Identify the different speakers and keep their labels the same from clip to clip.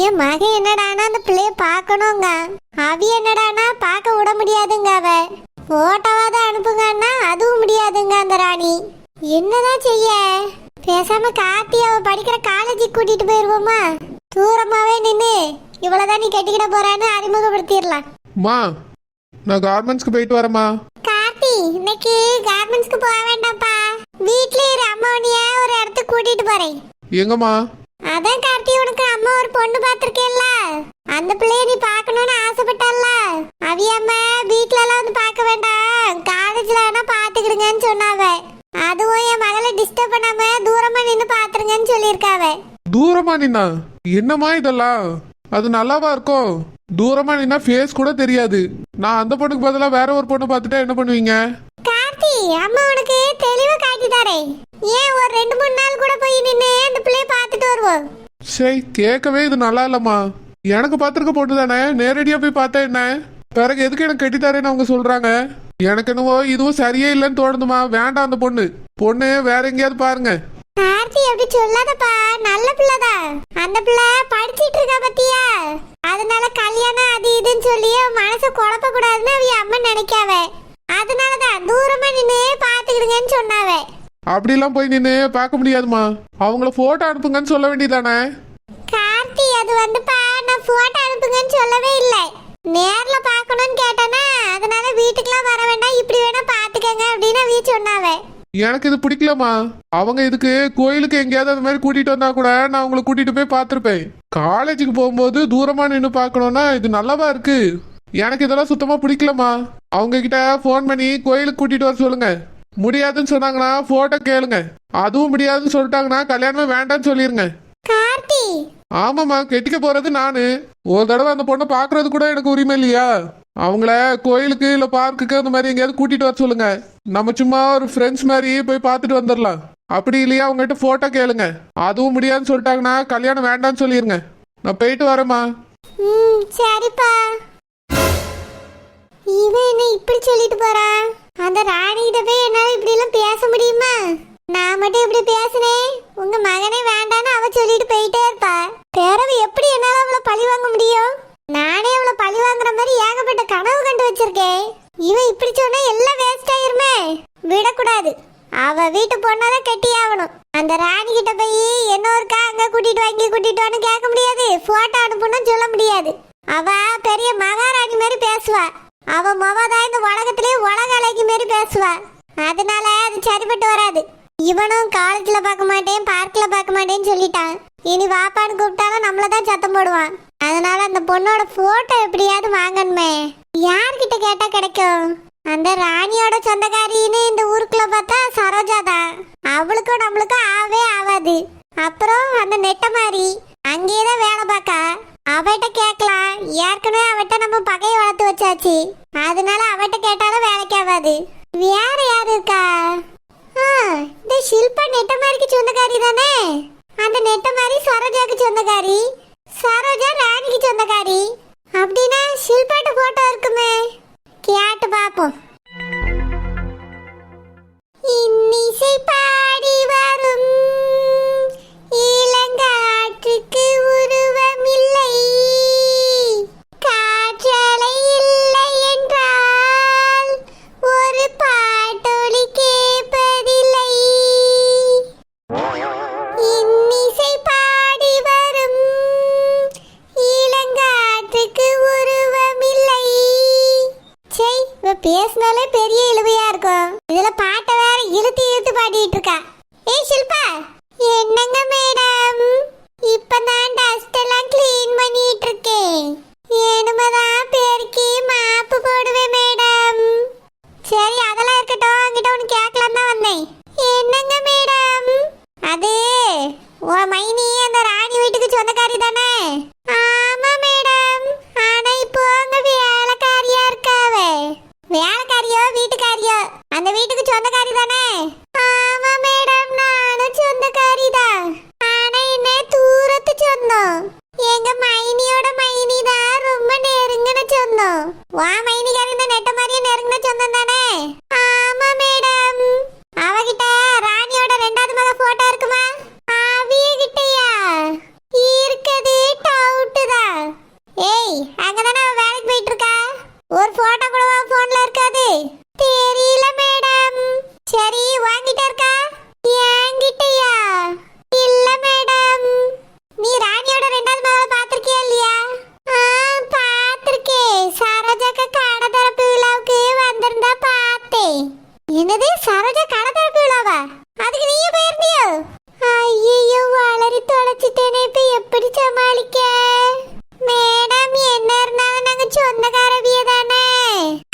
Speaker 1: என் மகன் என்னடானா அந்த பிள்ளைய பார்க்கணுங்க. அவி என்னடானா பார்க்க விட முடியாதுங்க. அவ போட்டோவாத அனுப்புங்கன்னா அதுவும் முடியாதுங்க. அந்த ராணி என்னதான் செய்ய? பேசாம கார்த்தி அவ படிக்கிற காலேஜுக்கு கூட்டிட்டு போயிருவோமா? தூரமாவே நின்று இவ்வளவுதான் நீ கட்டிக்கிட போறான்னு அறிமுகப்படுத்திடலாம்.
Speaker 2: மா, நான் கார்மெண்ட்ஸ்க்கு போயிட்டு வரேம்மா.
Speaker 1: கார்த்தி, இன்னைக்கு கார்மெண்ட்ஸ்க்கு போக வேண்டாம்ப்பா. வீட்ல இரு, அம்மா உன்னைய ஒரு இடத்துக்கு கூட்டிட்டு போறேன்.
Speaker 2: எங்கம்மா?
Speaker 1: அதான் கார்த்தி, உனக்கு அம்மா ஒரு பொண்ணு பாத்திருக்கேல்ல, அந்த பிள்ளைய நீ பாக்கணும்னு ஆசைப்பட்டல்ல. அவியம்மா வீட்ல எல்லாம் வந்து பார்க்க வேண்டாம், காலேஜ்ல வேணா பாத்துக்கிடுங்கன்னு சொன்னாவ. அதுவும் என் மகளை டிஸ்டர்ப் பண்ணாம தூரமா நின்னு பாத்துருங்கன்னு சொல்லியிருக்காவ.
Speaker 2: தூரமா நின்னா என்னம்மா இதெல்லாம்? அது நல்லாவா இருக்கும்? தூரமா நின்னா ஃபேஸ் கூட தெரியாது. நான் அந்த பொண்ணுக்கு பதிலா வேற ஒரு பொண்ணு பார்த்துட்டா என்ன பண்ணுவீங்க?
Speaker 1: கார்த்தி, அம்மா உனக்கு தெளிவா காட்டி தரேன். ஏன் ஒரு 2-3 நாள் கூட போய் நின்னு அந்த பிள்ளைய பார்த்துட்டு வருவோம்.
Speaker 2: சரி, கேட்கவே இது நல்லா இல்லம்மா. எனக்கு பார்த்துருக்க பொண்ணு தானே, நேரடியா போய் பார்த்தா என்ன? பிறகு எதுக்கு எனக்கு கட்டித்தாரேன்னு அவங்க சொல்றாங்க. எனக்கு என்னவோ இதுவும் சரியே இல்லைன்னு தோணுதுமா. வேண்டாம், அந்த பொண்ணு வேற எங்கேயாவது பாருங்க.
Speaker 1: கார்த்தி, அப்படி சொல்லாதப்பா, நல்ல பிள்ளைதான். அந்த பிள்ளை படிச்சிட்டு இருக்கா பத்தியா? அதனால கல்யாணம் அது இதுன்னு சொல்லி மனசை குழப்ப கூடாதுன்னு அவ அம்மா நினைக்காவ. அதனாலதான் தூரமா நின்று பாத்துக்கிடுங்கன்னு சொன்னாவ.
Speaker 2: அப்படிலாம் போய் நின்று பார்க்க முடியாதுமா. அவங்கள போட்டோ அனுப்புங்கன்னு சொல்ல வேண்டியதானே?
Speaker 1: கார்த்தி, அது வந்துப்பா, நான் போட்டோ அனுப்புங்கன்னு சொல்லவே இல்லை. நேர்ல பாக்கணும்னு கேட்டானா, அதனால வீட்டுக்குலாம் வர வேண்டாம், இப்படி வேணா பாத்துக்கங்க அப்படின்னு அவ சொன்னாவ.
Speaker 2: எனக்கு இது பிடிக்கலமா. அவங்க இதுக்கு கோயிலுக்கு எங்கேயாவது அந்த மாதிரி கூட்டிட்டு வந்தா கூட நான் உங்களை கூட்டிட்டு போய் பார்த்துருப்பேன். காலேஜுக்கு போகும்போது தூரமா நின்று பார்க்கணும்னா இது நல்லாவா இருக்கு? எனக்கு இதெல்லாம் சுத்தமா பிடிக்கலமா. அவங்க கிட்ட போன் பண்ணி கோயிலுக்கு கூட்டிட்டு வர சொல்லுங்க. முடியாதுன்னு சொன்னாங்கன்னா போட்டோ கேளுங்க. அதுவும் முடியாதுன்னு சொல்லிட்டாங்கன்னா கல்யாணமே வேண்டாம்னு சொல்லிருங்க.
Speaker 1: கார்த்தி,
Speaker 2: ஆமாம்மா, கெட்டிக்க போறது நானு. ஒரு தடவை அந்த பொண்ணை பாக்குறது கூட எனக்கு உரிமை இல்லையா? அவங்கள கோயிலுக்கு இல்ல பார்க்குக்கு அந்த மாதிரி எங்கேயாவது கூட்டிட்டு வர சொல்லுங்க. நம்ம சும்மா ஒரு ஃப்ரெண்ட்ஸ் மாதிரி போய் பார்த்துட்டு வந்துடலாம். அப்படி இல்லையா அவங்ககிட்ட போட்டோ கேளுங்க. அதுவும் முடியாதுன்னு சொல்லிட்டாங்கன்னா கல்யாணம் வேண்டாம்னு சொல்லிருங்க. நான் போயிட்டு வரேம்மா.
Speaker 1: சரிப்பா. இவன் என்ன இப்படி சொல்லிட்டு போறான்? அந்த ராணிகிட்ட போய் என்னால இப்படி எல்லாம் பேச முடியுமா? நான் மட்டும் இப்படி பேசினேன், உங்க மகனே வேண்டான்னு அவ சொல்லிட்டு போயிட்டே இருப்பா. பிறகு எப்படி என்னால அவளை பழி வாங்க முடியும்? நானே அவளை பழி வாங்குற மாதிரி ஏகப்பட்ட கனவு கண்டு வச்சிருக்கேன். இவன் இப்படி சொன்னா எல்லாம் வேஸ்ட் ஆயிருமே. விடக்கூடாது, அவ வீட்டு பொண்ணாதான் கட்டி ஆகணும். அந்த ராணி கிட்ட போய் என்னொருக்கா அங்க கூட்டிட்டு வாங்கி கூட்டிட்டு வான்னு கேட்க முடியாது, போட்டோ அனுப்புன்னு சொல்ல முடியாது. அவ பெரிய மகாராணி மாதிரி பேசுவா. அவ மொவதான் இந்த உலகத்திலேயே உலக அழகி மாதிரி பேசுவா. அதனால அது சரிப்பட்டு வராது. இவனும் காலேஜ்ல பார்க்க மாட்டேன், பார்க்ல பார்க்க மாட்டேன்னு சொல்லிட்டான். இனி வாப்பான்னு கூப்பிட்டாலும் நம்மளதான் சத்தம் போடுவான். அதனால அந்த பொண்ணோட போட்டோ எப்படியாவது வாங்கணுமே. யார்கிட்ட கேட்டா கிடைக்கும்? அந்த ராணியோட சொந்தக்காரின்னு இந்த ஊருக்குள்ள பார்த்தா சரோஜா தான். அவளுக்கும் நம்மளுக்கும் ஆவே ஆகாது. அப்புறம் அந்த நெட்ட மாதிரி அங்கேயேதான் வேலை பார்க்கா. அவட்ட கேட்கலாம். ஏற்கனவே அவட்ட நம்ம பகையை வளர்த்து வச்சாச்சு. அதனால அவட்ட கேட்டாலும் வேலைக்கு ஆகாது. வேற யாரு இருக்கா? இந்த ஷில்பா நெட்ட மாதிரிக்கு சொந்தக்காரி தானே. அந்த நெட்ட மாதிரி சரோஜாக்கு சொந்தக்காரி, சரோஜா ராணிக்கு சொந்தக்காரி. அப்படின்னா ஷில்பாட்ட போட்டோ இருக்குமே, கேட்டு பாப்போம். இன்னிசை பாடி வரும் இளங்காற்றுக்கு உருவமில்லை, காற்றலை இல்லை என்றால் ஒரு பாட்டொலி கேட்பதில்லை. இன்னிசை பாடி வரும் இளங்காற்றுக்கு உருவமில்லை. சரி, இவ பேசினாலே பெரிய இழுவையா இருக்கும். இதுல பாட்டை வேற இழுத்து இழுத்து பாடிட்டு இருக்கா. ஏய் ஷில்பா, என்னங்க மேடம், இப்பதான் டஸ்ட் எல்லாம் கிளீன் பண்ணிட்டு இருக்கேன். ஏனுமதான் பெருக்கி மாப்பு போடுவேன் மேடம். சரி, அதெல்லாம் இருக்கட்டும், அங்கிட்ட ஒன்று கேட்கலாம் தான் வந்தேன். என்னங்க மேடம்? அது ஓ மைனி அந்த ராணி வீட்டுக்கு சொந்தக்காரி தானே? ஆமா மேடம். ஆனா இப்போ அங்க வேலைக்காரியா இருக்காவே. வேலைக்காரியோ வீட்டுக்காரியோ அந்த வீட்டுக்கு சொந்தக்காரி தானே? ஆமா மேடம், நானும் சொந்தக்காரி தான். ஆனா என்ன தூரத்து சொந்தம். எங்க மைனியோட மைனி தான் ரொம்ப நெருங்கின சொந்தம். வா மைனிக்காரி இந்த நெட்ட மாதிரியே நெருங்கின சொந்தம் தானே? ஆமா மேடம். அவகிட்ட ராணியோட 2வது மக போட்டோ இருக்குமா? அவிய கிட்டயா இருக்குது? டவுட் என்னது சரோஜா கடை திறப்பு விழாவா? அதுக்கு நீயே போயிருந்தியோ? ஐயோ வளரி தொலைச்சிட்டேனே, இப்ப எப்படி சமாளிக்க? மேடம் என்ன இருந்தாலும் நாங்க சொந்தக்காரவிய தானே.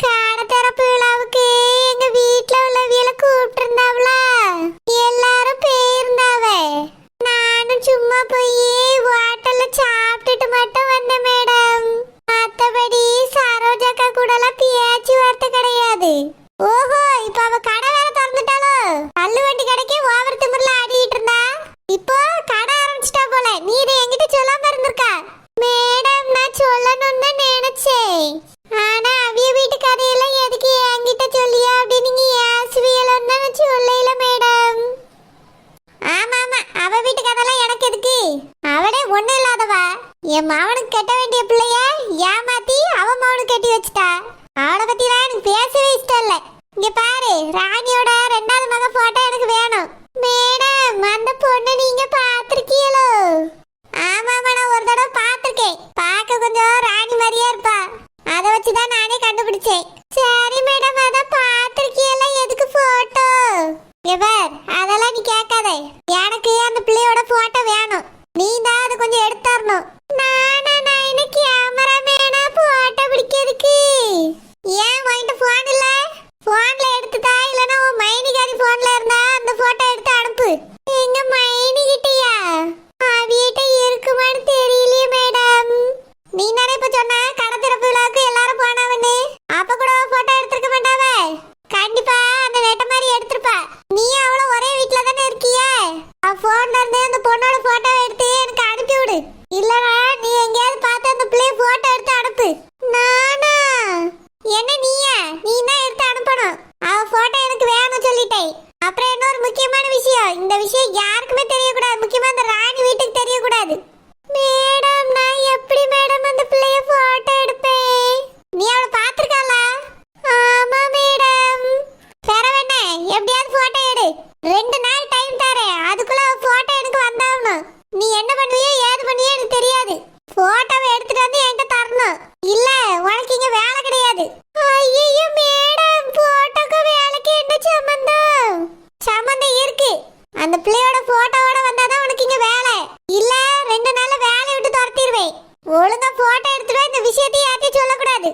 Speaker 1: கடை திறப்பு விழாவுக்கு எங்க வீட்டுல உள்ளவியல கூப்பிட்டு இருந்தாவள, எல்லாரும் போயிருந்தாவ. நானும் சும்மா போய் ஹோட்டல்ல சாப்பிட்டுட்டு மட்டும் வந்தேன் மேடம். மத்தபடி சரோஜாக்கா கூட எல்லாம் பேச்சு வார்த்தை கிடையாது. ஓஹோ, இப்ப அவ கடை வேற திறந்துட்டாளோ? தள்ளு வண்டி கடைக்கு ஓவர் திமிர்ல ஆடிட்டு இருந்தா, இப்போ கடை ஆரம்பிச்சிட்டா போல. நீ இதை என்கிட்ட சொல்லாம இருந்திருக்கா? மேடம் நான் சொல்லணும்னு நினைச்சேன், ஆனா அவிய வீட்டு கதையெல்லாம் எதுக்கு என்கிட்ட சொல்லியா அப்படின்னு நீங்க ஏசுவியலன்னு நான் சொல்லல மேடம். ஆமா ஆமா, அவ வீட்டு கதையெல்லாம் எனக்கு எதுக்கு? அவளே ஒண்ணு இல்லாதவா. என் மாவனுக்கு கட்ட வேண்டிய பிள்ளைய ஏமாத்தி அவன் மாவனுக்கு கட்டி வச்சுட்டா. அவளை பத்திலாம் எனக்கு பேசவே இஷ்டம் இல்ல. இங்க பாரு, ராணியோட 2வது மக போட்டோ எனக்கு வேணும். மேடம் அந்த பொண்ணு நீங்க பாத்திருக்கீங்களோ? ஆமாமா, நான் ஒரு தடவை பாத்திருக்கேன். பார்க்க கொஞ்சம் ராணி மாதிரியா இருப்பா. அதை வச்சுதான் நானே கண்டுபிடிச்சேன். சரி மேடம், அத பாத்திருக்கீங்களா? எதுக்கு போட்டோ? எவர் அதெல்லாம் நீ கேட்காத. எனக்கு அந்த பிள்ளையோட போட்டோ வேணும். நீ தான் அதை கொஞ்சம் எடுத்துறணும். நான் என்ன கேமராமேனா போட்டோ பிடிக்கிறதுக்கு? ஏன் வாங்கிட்டு போன் இல்ல? போன்ல எடுத்துதா, இல்லனா உன் மைனிகாரி போன்ல இருந்தா அந்த போட்டோ எடுத்து அனுப்பு. எங்க மைனி கிட்டயா? அவியிட்ட இருக்குமான்னு தெரியலையே மேடம். நீ தானே இப்ப சொன்ன கடை திறப்பு விழாவுக்கு எல்லாரும் போனாவன்னு. அப்ப கூட போட்டோ எடுத்திருக்க மாட்டாவே. கண்டிப்பா அந்த நெட்ட மாதிரி எடுத்திருப்பா. நீ அவளும் ஒரே வீட்டுல தானே இருக்கியே. போன்ல இருந்து அந்த பொண்ணோட போட்டோ எடுத்து எனக்கு அனுப்பி விடு. இல்லனா நீ எங்கேயாவது பார்த்து அந்த பிள்ளைய போட்டோ எடுத்து அனுப்பு. நானா? என்ன நீயா? நீ தான் எடுத்து அனுப்பணும். அவ போட்டோ எனக்கு வேணும் சொல்லிட்டேன். அப்புறம் இன்னொரு முக்கியமான விஷயம், இந்த விஷயம் யாருக்குமே தெரியக்கூடாது. முக்கியமா அந்த ராணி வீட்டுக்கு தெரியக்கூடாது. மேடம் நான் எப்படி மேடம் அந்த பிள்ளைய போட்டோ எடுப்பேன்? நீ அவளை பார்த்திருக்காளா? ஆமா மேடம். பெறவேனே, எப்படியாவது போட்டோ எடு. 2 நாள் டைம் தரேன், அதுக்குள்ள போட்டோ எனக்கு வந்தாகணும். நீ என்ன பண்ணுவியோ ஏது பண்ணுவியோ எனக்கு தெரியாது. போட்டோவை எடுத்துட்டு வந்து என்கிட்ட தரணும். இல்ல உனக்கு இங்க வேலை கிடையாது. ஐயோ மேடம், போட்டோக்கு வேலைக்கு என்ன சம்பந்தம்? சம்பந்தம் இருக்கு. அந்த பிள்ளையோட போட்டோவோட வந்தாதான் உனக்கு இங்க வேலை. இல்ல 2 நாள்ல வேலை விட்டு துரத்திடுவேன். ஒழுங்கா போட்டோ எடுத்துட்டு இந்த விஷயத்தையும் யார்ட்டையும் சொல்லக்கூடாது.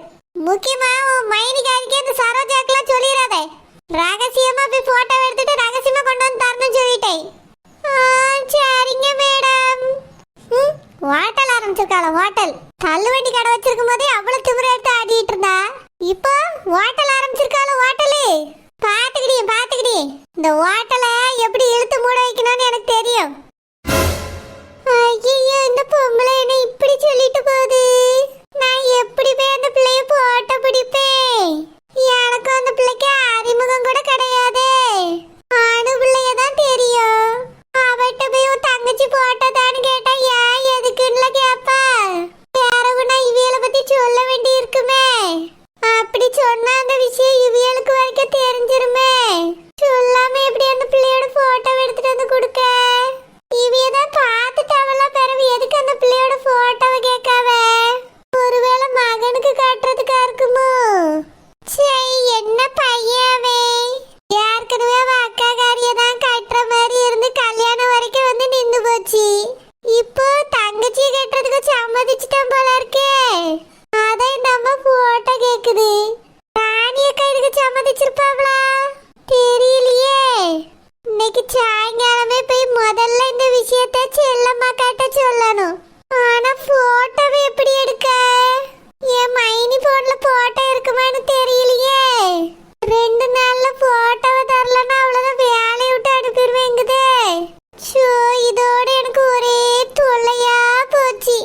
Speaker 1: முக்கியமா உன் மைனிகாரிக்கு அந்த சரோஜாக்கெல்லாம் சொல்லிடாத. ரகசியமா போய் போட்டோ எடுத்துட்டு ரகசியமா கொண்டு வந்து தரணும்னு சொல்லிட்டேன். சரிங்க மேடம். ஹோட்டல் ஆரம்பிச்சிருக்காள? ஹோட்டல் தள்ளுவண்டி கடை வச்சிருக்கும் போதே அவ்வளவு திமிர எடுத்து ஆடிட்டு இருந்தா, இப்போ ஹோட்டல் ஆரம்பிச்சிருக்காள? ஹோட்டலு பாத்துக்கிட்டே இந்த ஹோட்டலை எப்படி இழுத்து மூட வைக்கணும்னு எனக்கு தெரியும். ஐயோ, இந்த பொம்பளை என்ன இப்படி சொல்லிட்டு போகுது? நான் எப்படி போய் அந்த பிள்ளைய போட்டோ பிடிப்பேன்? எனக்கும் அந்த பிள்ளைக்கு அறிமுகம் கூட கிடையாதே. ஆணு பிள்ளைய தான் தெரியும். அவட்ட போய் உன் தங்கச்சி போட்டதான்னு கேட்டா ஏன் எதுக்குன்னு கேப்பா. யாரவு நான் இவியலை பத்தி சொல்ல வேண்டி இருக்குமே. அப்படி சொன்னா அந்த விஷயம் இவியலுக்கு வரைக்கும் தெரிஞ்சிருமே. சொல்லாம எப்படி அந்த பிள்ளையோட போட்டோ எடுத்துட்டு வந்து கொடுக்க? இவியதான் பார்த்துட்டாவெல்லாம் பிறகு எதுக்கு அந்த பிள்ளையோட போட்டோவை கேட்காவ? ஒருவேளை மகனுக்கு காட்டுறதுக்கா இருக்குமோ? சரி, என்ன பையவே? ஏற்கனவே அவ அக்காக்காரிய தான் கட்டுற மாதிரி இருந்து கல்யாணம் வரைக்கும் வந்து நின்று போச்சு. இப்போ தங்கச்சி கட்டுறதுக்கு சம்மதிச்சிட்டேன் போல இருக்கே. அதான் இந்த அம்மா போட்டோ கேக்குது. ராணி அக்கா இதுக்கு சம்மதிச்சிருப்பாங்களா தெரியலையே. இன்னைக்கு சாயங்காலமே போய் முதல்ல இந்த விஷயத்த செல்லம்மா காட்ட சொல்லணும். ஆனா போட்டோவை எப்படி எடுக்க? என் மைனி போன்ல போட்டோ இருக்குமான்னு தெரியலையே. 2 நாள்ல போட்டோவை தரலன்னா அவ்வளவுதான், வேலையை விட்டு அனுப்பிடுவேங்குதே. ஷோ, இதோட எனக்கு ஒரே தொல்லையா போச்சு.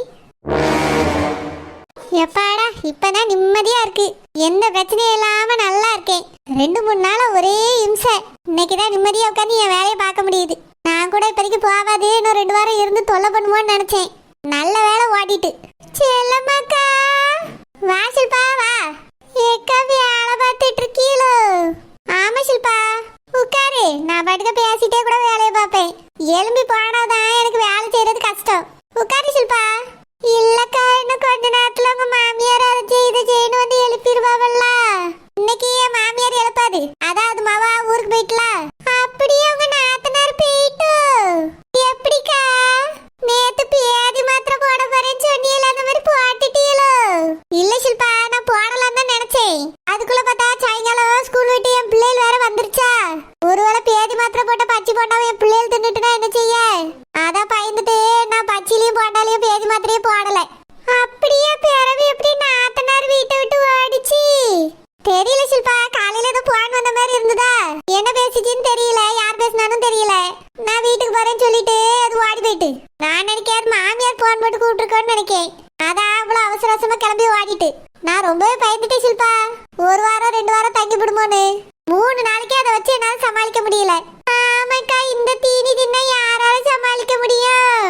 Speaker 1: எப்பாடா, இப்பதான் நிம்மதியா இருக்கு. எந்த பிரச்சனையும் இல்லாம நல்லா இருக்கேன். 2-3 நாளா ஒரே இம்சை. இன்னைக்குதான் நிம்மதியா உட்காந்து என் வேலையை பார்க்க முடியுது. நான் கூட இப்போதைக்கு போகாது, இன்னும் 2 வாரம் இருந்து தொல்லை பண்ணுவோன்னு நினைச்சேன். நல்ல வேலை ஓட்டிட்டு. செல்லம்மாக்கா வா. ஷில்பா வா. ஏக்கா வேலை பார்த்துட்டு இருக்கீளோ? ஆமா ஷில்பா, உட்காரு. நான் பாட்டுக்க பேசிட்டே கூட வேலையை பார்ப்பேன். எலும்பி போனாதான் எனக்கு வேலை செய்யறது கஷ்டம். உட்காரு ஷில்பா. இல்லக்கா, இன்னும் கொஞ்ச நேரத்துல உங்க மாமியார் அதை செய்யணும் வந்து எழுப்பிடுவாவல்ல. இன்னைக்கு என் மாமியார் எழுப்பாது. அதாவது மாவா மாதிரி இருந்ததா? என்ன பேசிச்சின்னு தெரியல, யார் பேசினாலும் தெரியல. நான் வீட்டுக்கு போறேன்னு சொல்லிட்டு அது ஓடி போயிட்டு. நான் நினைக்கிறேன் மாமியார் போன் போட்டு கூப்பிட்டுருக்கோன்னு நினைக்கேன். அதான் அவ்வளவு அவசர அவசரமா கிளம்பி ஓடிட்டு. நான் ரொம்பவே பயந்துட்டேன் ஷில்பா. ஒரு வாரம் 2 வாரம் தங்கி விடுமோன்னு. 3 நாளைக்கு அதை வச்சு என்னால சமாளிக்க முடியல. ஆமாக்கா, இந்த தீனி தின்ன யாரால சமாளிக்க முடியும்?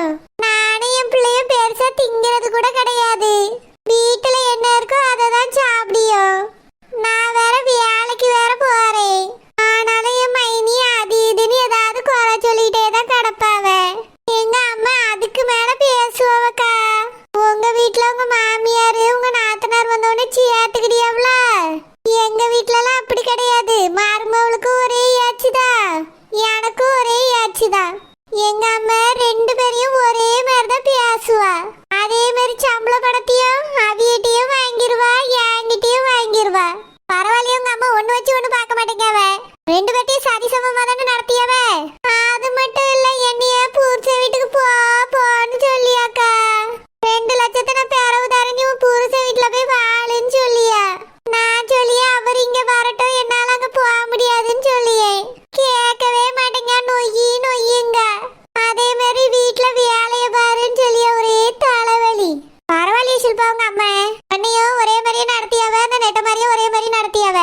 Speaker 1: நானும் என் பிள்ளையும் பெருசா திங்கிறது கூட கிடையாது. வீட்டுல என்ன இருக்கோ அதை தான் சாப்பிடியும். நான் வேற வேலைக்கு வேற போறேன். ஆனாலும் என் மைனி அது இதுன்னு ஏதாவது குறை சொல்லிட்டே தான் கிடப்பாவ. எங்க அம்மா அதுக்கு மேல பேசுவாவக்கா. உங்க வீட்டுல உங்க மாமியாரு உங்க நாத்தனார் வந்தோடனே சேர்த்துக்கிட்டியாவல? எங்க வீட்டுலலாம் அப்படி கிடையாது. மருமவளுக்கு ஒரே ஏச்சுதான், எனக்கும் ஒரே ஏச்சுதான். எங்க அம்மா 2 பேரையும் ஒரே மாதிரி தான் பேசுவா. அதே மாதிரி சம்பள பணத்தையும் அவியட்டையும் வாங்கிடுவா, என்கிட்டயும் வாங்கிடுவா. பரவாயில்லையே, உங்க அம்மா ஒண்ணு வச்சு ஒண்ணு பார்க்க மாட்டேங்கவ. 2 பேர்த்தையும் சரிசமமா தானே நடத்தியவ. அது மட்டும் இல்ல, என்னைய புருஷ வீட்டுக்கு போன்னு சொல்லியாக்கா. 2 லட்சத்தை நான் பிறவு தரேன், உன் புருஷ வீட்டுல போய் வாழுன்னு சொல்லியா. நான் சொல்லியே அவர் இங்க வரட்டும், என்னால அங்க போக முடியாதுன்னு சொல்லியே. கேட்கவே மாட்டேங்க, நொய்யுங்க. அதே மாதிரி வீட்டுல வேலைய பாருன்னு சொல்லிய ஒரே தலைவலி. பரவாயில்லையே ஷில்பா, உங்க அம்மா அண்ணையும் ஒரே மாதிரியே நடத்தியாவ, அந்த நெட்ட மாதிரியும் ஒரே மாதிரி நடத்தியாவ.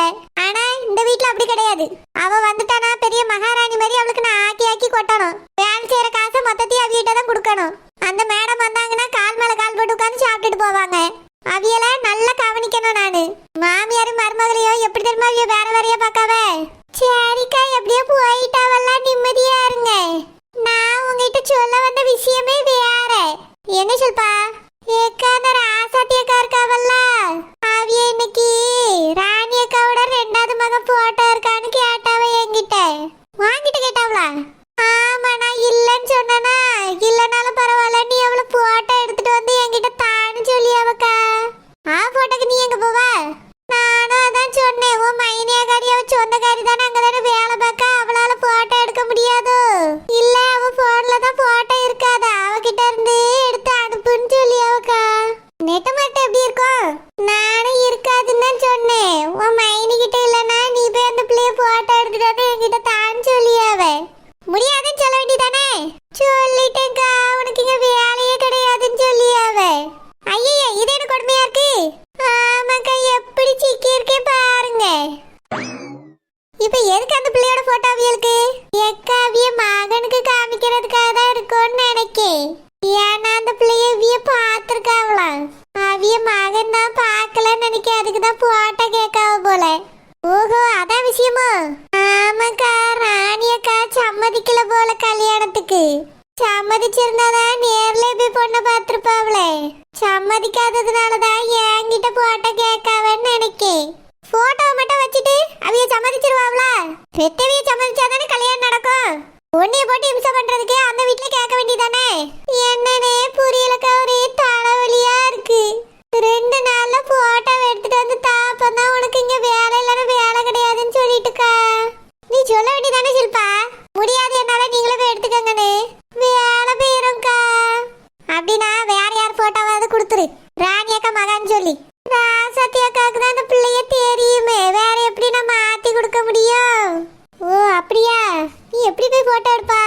Speaker 1: ஆனா இந்த வீட்டுல அப்படி கிடையாது. அவ வந்துட்டானா பெரிய மகாராணி மாதிரி அவளுக்கு நான் ஆக்கி கொட்டணும். வேலை செய்யற காசை மொத்தத்தையும் அவியிட்ட தான் கொடுக்கணும். அந்த மேடம் வந்தாங்கன்னா கால் மேல கால் போட்டு உட்காந்து சாப்பிட்டுட்டு போவாங்க. அவியல நல்லா கவனிக்கணும். நானு மாமியாரும் மருமகளையும் எப்படி தெரியுமா அவிய வேற வேறையா பார்க்காவ. சரிக்கா, எப்படியோ போயிட்டாவெல்லாம் நிம்மதியா இருங்க. நான் உங்ககிட்ட சொல்ல வந்த விஷயமே வேற. என்ன ஷில்பா? ஏக்கா, அந்த ராசாத்தி அக்கா இருக்காவல்ல, அவிய இன்னைக்கு ராணி அக்காவோட 2வது மகன் போட்டோ இருக்கான்னு கேட்டாவ என்கிட்ட. வாங்கிட்டு கேட்டாவளா? ஆமா, நான் இல்லன்னு சொன்னா. இல்லனாலும் பரவாயில்ல, நீ அவளை போட்டோ எடுத்துட்டு வந்து என்கிட்ட தான்னு சொல்லியாவக்கா. போட்டோக்கு நீ எங்க போவ? நானும் அதான் சொன்னேன், உன் மைனியாக்காரி அவ சொந்தக்காரி தானே, அங்கதானே வேலை பார்க்க. அவளால போட்டோ எடுக்க முடியாது. இல்ல, அவ போன்ல தான் போட்டோ இருக்காது, அவகிட்ட இருந்து எடுத்து அனுப்புன்னு சொல்லியாவக்கா. நெட்ட மாட்ட எப்படி இருக்கும்? நானும் இருக்காதுன்னு தான் சொன்னேன். உன் மைனி கிட்ட இல்லனா நீ போய் அந்த பிள்ளைய போட்டோ எடுத்துட்டு வந்து என்கிட்ட தான்னு சொல்லியாவ. முடியாதுன்னு சொல்ல வேண்டியதானே? சொல்லிட்டேன்க்கா, உனக்கு இங்க வேலையே கிடையாதுன்னு சொல்லியாவ. ஐயா, இது என்ன கொடுமையா இருக்கு? ஆமாக்கா, எப்படி சிக்கி இருக்கேன் பாருங்க. இப்ப எதுக்கு அந்த பிள்ளையோட போட்டோ அவியலுக்கு? எக்காவிய மகனுக்கு காமிக்கிறதுக்காக தான் இருக்கும்னு நினைக்கேன். ஏன்னா அந்த பிள்ளைய அவிய பார்த்துருக்காவலாம். அவிய மகன் தான் பார்க்கலன்னு நினைக்க, அதுக்கு தான் போட்டோ கேட்காவ போல. ஓஹோ, அதான் விஷயமோ? ஆமாக்கா, ராணி அக்கா சம்மதிக்கல போல கல்யாணத்துக்கு. சம்மதிச்சிருந்தாதான் நேர்ல போய் பொண்ணை பார்த்திருப்பாவளே. சம்மதிக்காததுனாலதான் என்கிட்ட போட்டோ கேட்காவன்னு நினைக்கேன். போட்டோவை மட்டும் வச்சுட்டு அவிய சம்மதிச்சிருவாங்களா? பெத்தவிய சம்மதிச்சாதானே கல்யாணம் நடக்கும். உன்னைய போட்டு இம்சை பண்றதுக்கு அந்த வீட்டுல கேட்க வேண்டியதானே? என்னன்னே புரியலக்கா, ஒரே தலைவலியா இருக்கு. 2 நாள்ல போட்டோ எடுத்துட்டு வந்து தாப்பதான் உனக்கு இங்க வேலை இல்லைன்னு வேலை கிடையாதுன்னு சொல்லிட்டுக்கா. நீ சொல்ல வேண்டியதானே ஷில்பா? முடியாது, என்னால நீங்களே போய் எடுத்துக்கங்கன்னு. வேலை போயிரும்க்கா. அப்படின்னா வேற யார் போட்டோவாவது கொடுத்துரு, ராணி அக்கா மகான்னு சொல்லி. ராசாத்தி அக்காவுக்கு தான் அந்த பிள்ளைய தெரியுமே, வேற எப்படி நான் மாத்தி கொடுக்க முடியும்? ஓ அப்படியா? நீ எப்படி போய் போட்டோ எடுப்பா?